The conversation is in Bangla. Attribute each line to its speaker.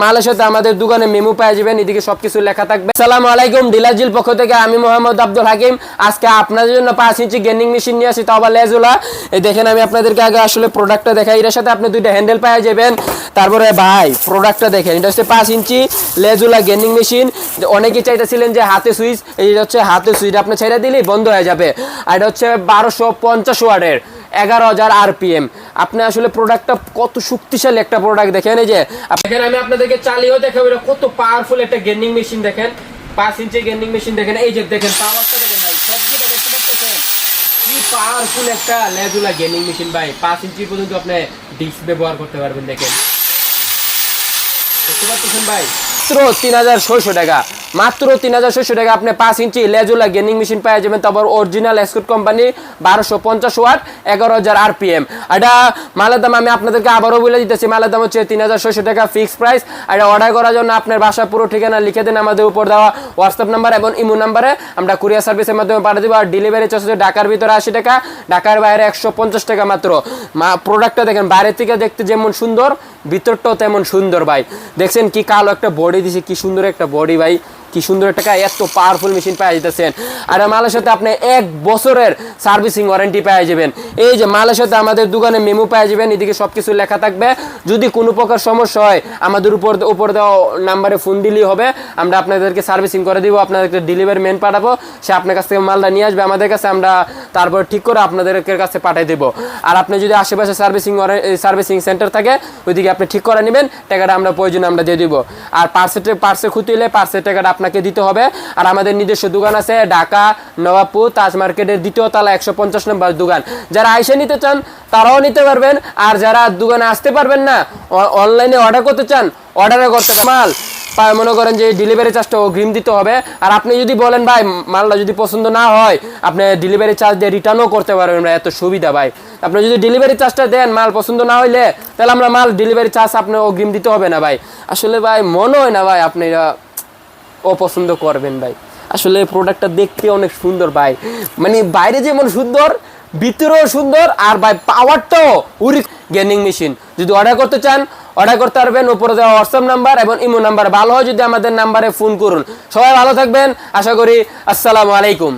Speaker 1: মালের সাথে আমাদের দোকানে মেমু পেয়ে যাবেন, এদিকে সবকিছু লেখা থাকবে। আসসালামু আলাইকুম, ডিলারজিল পক্ষ থেকে আমি মোহাম্মদ আব্দুল হাকিম। আজকে আপনাদের জন্য 5 ইঞ্চি গেমিং মেশিন নিয়ে আসি, তাও আবার লেজুলা। এই দেখেন, আমি আপনাদেরকে আগে আসলে প্রোডাক্টটা দেখাই। এর সাথে আপনি দুইটা হ্যান্ডেল পেয়ে যাবেন। তারপরে ভাই প্রোডাক্টটা দেখেন, এটা হচ্ছে 5 ইঞ্চি লেজুলা গেমিং মেশিন। অনেকেই চাইতেছিলেন যে হাতে সুইচ, এইটা হচ্ছে হাতে সুইচ, আপনি ছেড়ে দিলেই বন্ধ হয়ে যাবে। আর এটা হচ্ছে 1250 ওয়াটের 11,000 RPM। আপনি আসলে প্রোডাক্টটা কত শক্তিশালী একটা প্রোডাক্ট দেখেন। এই যে দেখেন, আমি আপনাদেরকে চালিয়েও দেখাবো এটা কত পাওয়ারফুল একটা গেমিং মেশিন। দেখেন 5 ইঞ্চি গেমিং মেশিন দেখেন, এই যে দেখেন পাওয়ারটা দেখেন ভাই, সবকিছু দেখতে পাচ্ছেন কি পাওয়ারফুল একটা লেজুলা গেমিং মেশিন ভাই। 5 ইঞ্চি পর্যন্ত আপনি ডিস্ক ব্যবহার করতে পারবেন। দেখেন দেখতে পাচ্ছেন ভাই, মাত্র 3600 টাকা, মাত্র 3600 টাকা আপনি 5 ইঞ্চি লেজুলা গেমিং মেশিন পেয়ে যাবেন। তারপর original Escort company 1250 watt 11,000 RPM। এটা মালের দাম আমি আপনাদেরকে আবারও বলে দিতেছি, মালের দাম হচ্ছে 3600 টাকা ফিক্সড প্রাইস। আর অর্ডার করার জন্য আপনার বাসা পুরো ঠিকানা লিখে দিন আমাদের উপর দেওয়া হোয়াটসঅ্যাপ নাম্বার এবং ইমো নাম্বারে, আমরা কুরিয়ার সার্ভিসের মাধ্যমে পাঠিয়ে দেবো। আর ডেলিভারি চার্জ হচ্ছে ঢাকার ভিতরে 80 টাকা, ঢাকার বাইরে 150 টাকা মাত্র। প্রোডাক্টটা দেখেন, বাইরে থেকে দেখতে যেমন সুন্দর, ভিতরটাও তেমন সুন্দর ভাই। দেখছেন কি কালো একটা বডি দিছে, কি সুন্দর একটা বডি ভাই, কি সুন্দর একটা এত পাওয়ারফুল মেশিন পেয়ে যেতেছেন। আর মালের সাথে আপনি 1 বছরের সার্ভিসিং ওয়ারেন্টি পেয়ে যাবেন। এই যে মালের সাথে আমাদের দোকানে মেমু পেয়ে যাবেন, এদিকে সবকিছু লেখা থাকবে। যদি কোনো প্রকার সমস্যা হয় আমাদের উপর দেওয়া নাম্বারে ফোন দিলেই হবে, আমরা আপনাদেরকে সার্ভিসিং করে দিব। আপনাদেরকে ডেলিভারি ম্যান পাঠাবো, সে আপনার কাছ থেকে মালটা নিয়ে আসবে আমাদের কাছে, আমরা তারপর ঠিক করে আপনাদের কাছে পাঠিয়ে দেবো। আর আপনি যদি আশেপাশে সার্ভিসিং সেন্টার থাকে, ওইদিকে আপনি ঠিক করে নেবেন, টাকাটা আমরা প্রয়োজনে আমরা দিয়ে দিব। আর পার্সে ক্ষতি হলে পার্সের টাকাটা আপনাকে দিতে হবে। আর আমাদের নিজস্ব দোকান আছে ঢাকা নবাবপুর তাজ মার্কেটের 2য় তলা 150 নম্বর দোকান। যারা আইসে নিতে চান তারাও নিতে পারবেন, আর যারা দোকানে আসতে পারবেন না, অনলাইনে অর্ডার করতে চান, অর্ডারও করতে পারেন। মাল মনে করেন যে ডেলিভারি চার্জটা অগ্রিম দিতে হবে। আর আপনি যদি বলেন ভাই মালটা যদি পছন্দ না হয়, আপনি ডেলিভারি চার্জ দিয়ে রিটার্নও করতে পারবেন। এত সুবিধা ভাই, আপনি যদি ডেলিভারি চার্জটা দেন, মাল পছন্দ না হইলে, তাহলে আমরা মাল ডেলিভারি চার্জ আপনার অগ্রিম দিতে হবে না ভাই। আসলে ভাই মনে হয় না ভাই আপনি অপছন্দ করবেন ভাই। আসলে প্রোডাক্টটা দেখতে অনেক সুন্দর ভাই, মানে বাইরে যেমন সুন্দর, ভিতরেও সুন্দর। আর ভাই পাওয়ারটাও উরি গেমিং মেশিন। যদি অর্ডার করতে চান, অর্ডার করতে পারবেন উপরে দেওয়া হোয়াটসঅ্যাপ নাম্বার এবং ইমো নাম্বার। ভালো হয় যদি আমাদের নাম্বারে ফোন করুন। সবাই ভালো থাকবেন আশা করি। আসসালামু আলাইকুম।